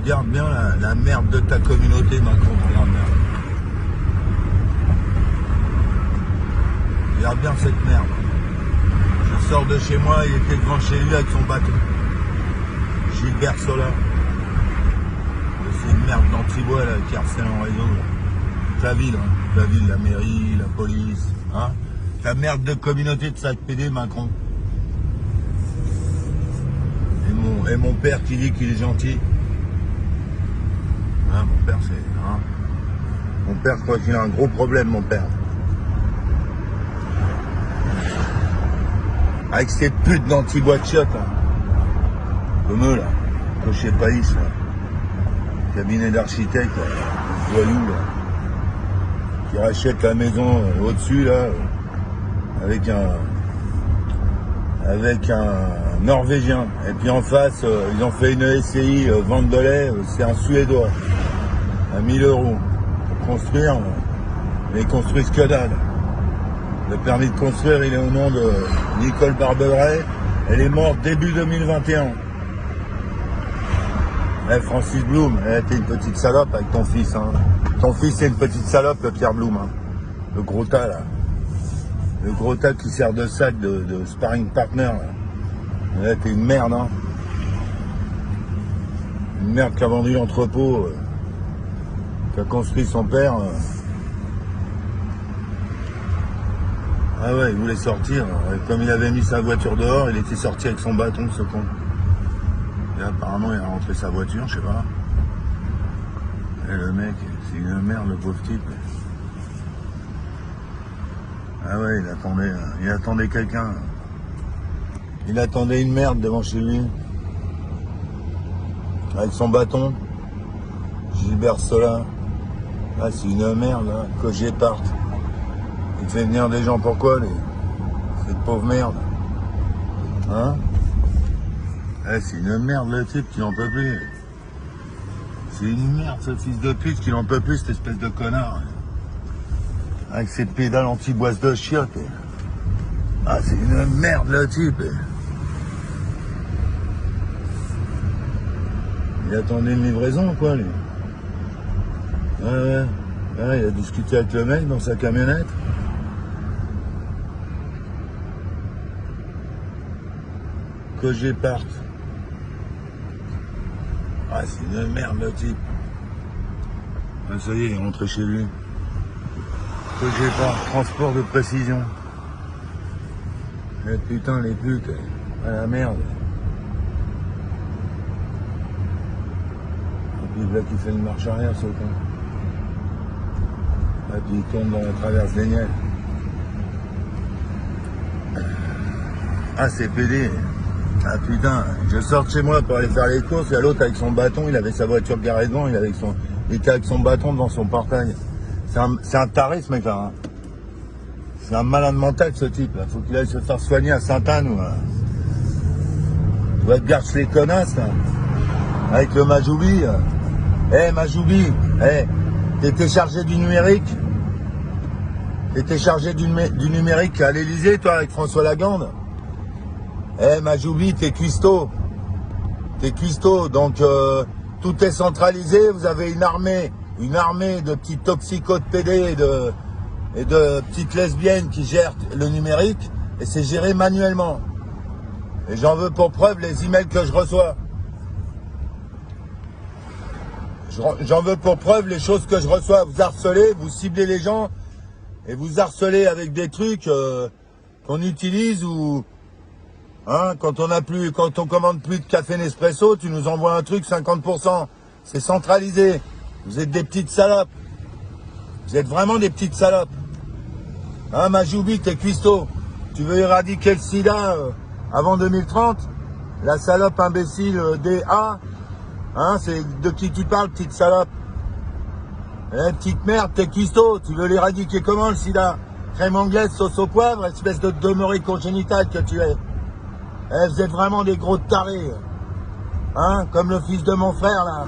Regarde bien la merde de ta communauté, Macron. Regarde bien. Regarde bien cette merde. Je sors de chez moi, il était devant chez lui avec son bateau. Gilbert Sola. C'est une merde d'Antibois là, qui harcèle en réseau. Là. La ville, la mairie, la police. Hein, la merde de communauté de sac PD, Macron. Et mon père qui dit qu'il est gentil. Hein, mon père, c'est... Hein, mon père, je crois qu'il a un gros problème, mon père. Avec ces putes d'anti-bois de chiottes, là. Comme eux, là. Cocher Païs, là. Cabinet d'architecte, là. Voilou, là. Qui rachète la maison au-dessus, là. Avec un Norvégien. Et puis en face, ils ont fait une SCI vente de lait, c'est un Suédois. À 1000 € pour construire. Mais ils construisent que dalle. Le permis de construire, il est au nom de Nicole Barberet. Elle est morte début 2021. Eh, Francis Blum, t'es une petite salope avec ton fils. Hein. Ton fils, c'est une petite salope, le Pierre Blum. Hein. Le gros tas, là. Le gros tas qui sert de sac de sparring partner. Là. Ouais, t'es une merde, hein. Une merde qui a vendu l'entrepôt, qui a construit son père. Ah ouais, il voulait sortir. Comme il avait mis sa voiture dehors, il était sorti avec son bâton, ce con. Et apparemment, il a rentré sa voiture, je sais pas. Et le mec, c'est une merde, le pauvre type. Ah ouais, il attendait quelqu'un. Il attendait une merde devant chez lui. Avec son bâton. Gilbert Sola. Ah, c'est une merde, hein. Cogé parte. Il fait venir des gens, pourquoi, cette pauvre merde? Hein? Eh, c'est une merde, le type, qui n'en peut plus. C'est une merde, ce fils de pute, qui n'en peut plus, cette espèce de connard. Avec ses pédales anti-boisse de chiottes. Ah, c'est une merde, le type. Il attendait une livraison, quoi, lui. Ouais. Ouais, il a discuté avec le mec dans sa camionnette. Que j'ai parte. Ah, c'est une merde, le type. Ah, ça y est, il est rentré chez lui. Que j'ai parte, transport de précision. Eh, putain, les putes. Ah, la merde. Et puis là, qui fait une marche arrière, ce con. Et puis il tombe dans la traverse des Niels. Ah, c'est pédé. Ah putain, je sors de chez moi pour aller faire les courses, et l'autre avec son bâton, il avait sa voiture garée devant, il était avec son bâton devant son portail. C'est un taré, ce mec-là. Hein. C'est un malade mental, ce type. Là. Faut qu'il aille se faire soigner à Sainte-Anne. Il doit être garce les connasses, là. Avec le Majoubi. Eh, Majoubi, t'étais chargé du numérique. T'étais chargé du numérique à l'Élysée, toi, avec François Lagande. Eh, Majoubi, t'es cuistot. T'es cuistot, donc tout est centralisé. Vous avez une armée de petits toxicotes PD et de petites lesbiennes qui gèrent le numérique, et c'est géré manuellement. Et j'en veux pour preuve les emails que je reçois. J'en veux pour preuve les choses que je reçois. Vous harcelez, vous ciblez les gens, et vous harcelez avec des trucs qu'on utilise ou... Hein, quand on commande plus de café Nespresso, tu nous envoies un truc 50%. C'est centralisé. Vous êtes des petites salopes. Vous êtes vraiment des petites salopes. Hein, Majoubi, t'es cuistot. Tu veux éradiquer le sida avant 2030? La salope imbécile DA. Hein, c'est de qui tu parles, petite salope? Eh, petite merde, t'es cuistot. Tu veux l'éradiquer comment, le sida? Crème anglaise, sauce au poivre, espèce de demeuré congénital que tu es. Eh, vous êtes vraiment des gros tarés. Hein, comme le fils de mon frère, là.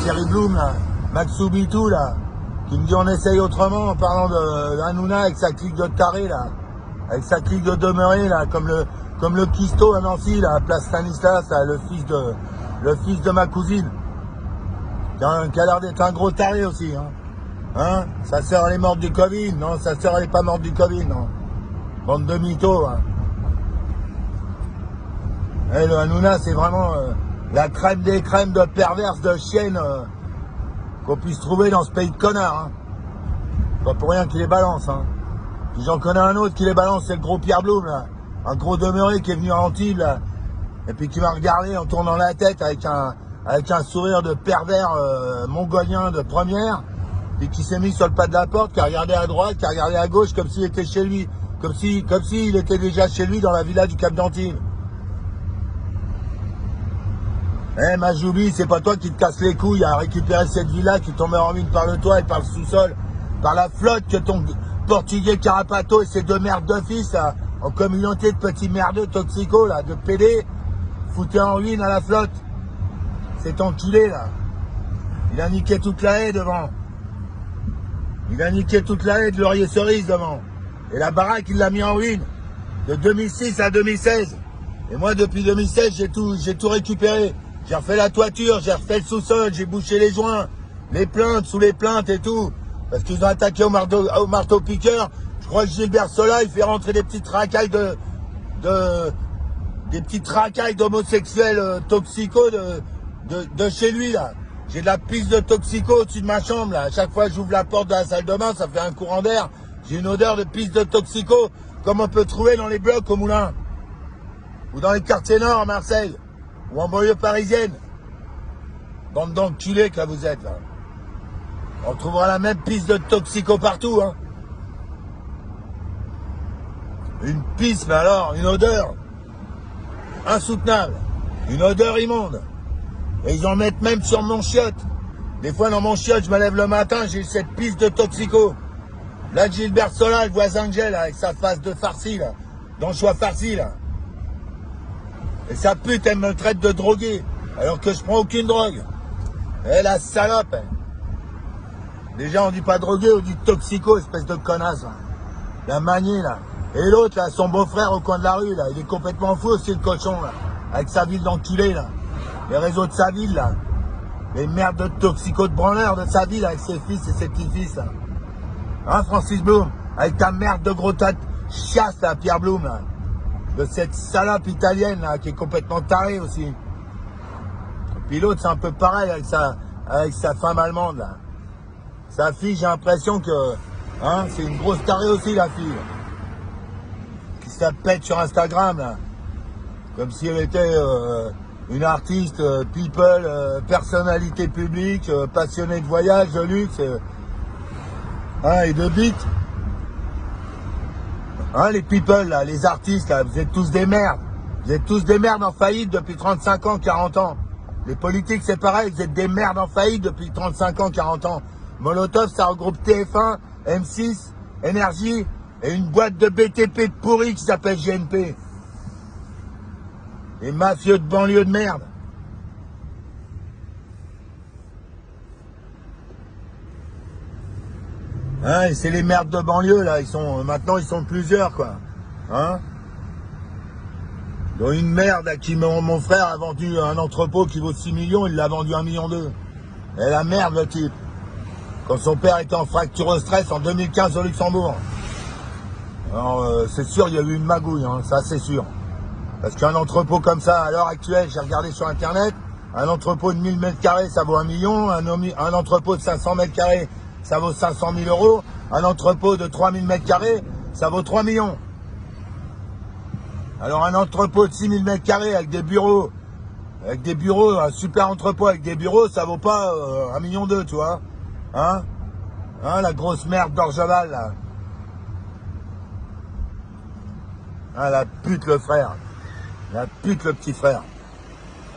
Thierry Blum, là. Maxoubitou, là. Qui me dit on essaye autrement en parlant de Hanouna avec sa clique de tarés, là. Avec sa clique de demeuré, là. Comme le Kisto à Nancy, là. Place Stanislas, là. Le fils de ma cousine. qui a l'air d'être un gros taré aussi. Hein, sa sœur elle est morte du Covid. Non, sa sœur elle est pas morte du Covid, non. Bande de mythos. Hein. Et le Hanouna, c'est vraiment la crème des crèmes de perverses, de chiennes qu'on puisse trouver dans ce pays de connards. Hein. Pas pour rien qu'il les balance. Hein. Puis j'en connais un autre qui les balance, c'est le gros Pierre Blum, là. Un gros demeuré qui est venu à Antibes, là. Et puis qui m'a regardé en tournant la tête avec un sourire de pervers mongolien de première. Puis qui s'est mis sur le pas de la porte, qui a regardé à droite, qui a regardé à gauche, comme s'il était chez lui. Comme s'il était déjà chez lui dans la villa du Cap d'Antibes. Eh Majoubi, c'est pas toi qui te casse les couilles à récupérer cette villa qui tombait en ruine par le toit et par le sous-sol, par la flotte que ton portugais Carapato et ses deux merdes de fils, là, en communauté de petits merdeux toxicos, là, de PD, foutaient en ruine à la flotte. Cet enculé, là. Il a niqué toute la haie devant. Il a niqué toute la haie de Laurier-Cerise devant. Et la baraque, il l'a mis en ruine. De 2006 à 2016. Et moi, depuis 2016, j'ai tout récupéré. J'ai refait la toiture, j'ai refait le sous-sol, j'ai bouché les joints, les plaintes, sous les plaintes et tout. Parce qu'ils ont attaqué au marteau-piqueur. Je crois que Gilbert Sola, il fait rentrer des petites racailles des petites racailles d'homosexuels toxicos de chez lui, là. J'ai de la piste de toxico au-dessus de ma chambre, là. À chaque fois que j'ouvre la porte de la salle de bain, ça fait un courant d'air. J'ai une odeur de piste de toxico, comme on peut trouver dans les blocs au Moulin. Ou dans les quartiers nord à Marseille. Ou en banlieue parisienne. Bande d'enculés que là vous êtes, là. On trouvera la même piste de toxico partout, hein. Une piste, mais alors, une odeur insoutenable. Une odeur immonde. Et ils en mettent même sur mon chiotte. Des fois, dans mon chiotte, je me lève le matin, j'ai cette piste de toxico. Là, Gilbert Sola, le voisin que j'ai, là, avec sa face de farci, là. D'anchois farci, là. Et sa pute, elle me traite de drogué, alors que je prends aucune drogue. Eh, la salope, hein. Déjà, on dit pas drogué, on dit toxico, espèce de connasse, là. La manier, là. Et l'autre, là, son beau-frère au coin de la rue, là. Il est complètement fou aussi, le cochon, là. Avec sa ville d'enculé, là. Les réseaux de sa ville, là. Les merdes de toxico de branleurs de sa ville, avec ses fils et ses petits-fils, là. Hein, Francis Blum? Avec ta merde de gros tas de chiasse, là, Pierre Blum, là. De cette salope italienne, là, qui est complètement tarée aussi. Et puis l'autre, c'est un peu pareil avec sa femme allemande, là. Sa fille, j'ai l'impression que, hein, c'est une grosse tarée aussi, la fille. Qui se la pète sur Instagram, là. Comme si elle était une artiste, people, personnalité publique, passionnée de voyage, de luxe, hein, et de beat. Hein, les people, là, les artistes, là, vous êtes tous des merdes. Vous êtes tous des merdes en faillite depuis 35 ans, 40 ans. Les politiques, c'est pareil, vous êtes des merdes en faillite depuis 35 ans, 40 ans. Molotov, ça regroupe TF1, M6, Énergie et une boîte de BTP pourri qui s'appelle GNP. Les mafieux de banlieue de merde. Hein, et c'est les merdes de banlieue, là, maintenant ils sont plusieurs, quoi. Hein? Dont une merde à qui mon frère a vendu un entrepôt qui vaut 6 millions, il l'a vendu 1,2 million. Et la merde, le type. Quand son père était en fracture au stress en 2015 au Luxembourg. Alors, c'est sûr, il y a eu une magouille, hein, ça c'est sûr. Parce qu'un entrepôt comme ça, à l'heure actuelle, j'ai regardé sur Internet, un entrepôt de 1000 m², ça vaut 1 million, un entrepôt de 500 m², ça vaut 500 000 euros. Un entrepôt de 3000 m², ça vaut 3 millions. Alors un entrepôt de 6000 m² avec des bureaux, un super entrepôt avec des bureaux, ça vaut pas 1,2 million, tu vois. Hein? Hein, la grosse merde d'Orgeval, là. Hein, la pute le frère. La pute le petit frère.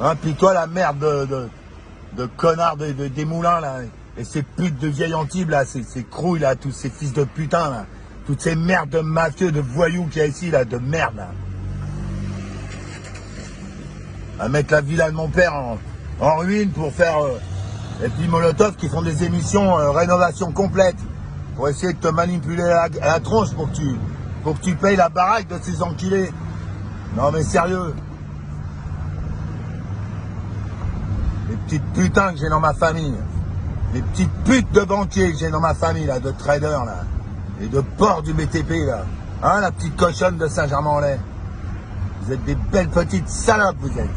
Hein, puis toi la merde de connard des moulins, là. Et ces putes de vieilles Antibes, là, ces crouilles, là, tous ces fils de putain, là. Toutes ces merdes de mafieux, de voyous qu'il y a ici, là, de merde, là. À mettre la villa de mon père en ruine pour faire... et puis Molotov qui font des émissions rénovation complète. Pour essayer de te manipuler à la tronche pour que tu payes la baraque de ces enculés. Non mais sérieux. Les petites putains que j'ai dans ma famille. Les petites putes de banquiers que j'ai dans ma famille, là, de traders, là. Et de porcs du BTP, là. Hein, la petite cochonne de Saint-Germain-en-Laye. Vous êtes des belles petites salopes, vous êtes.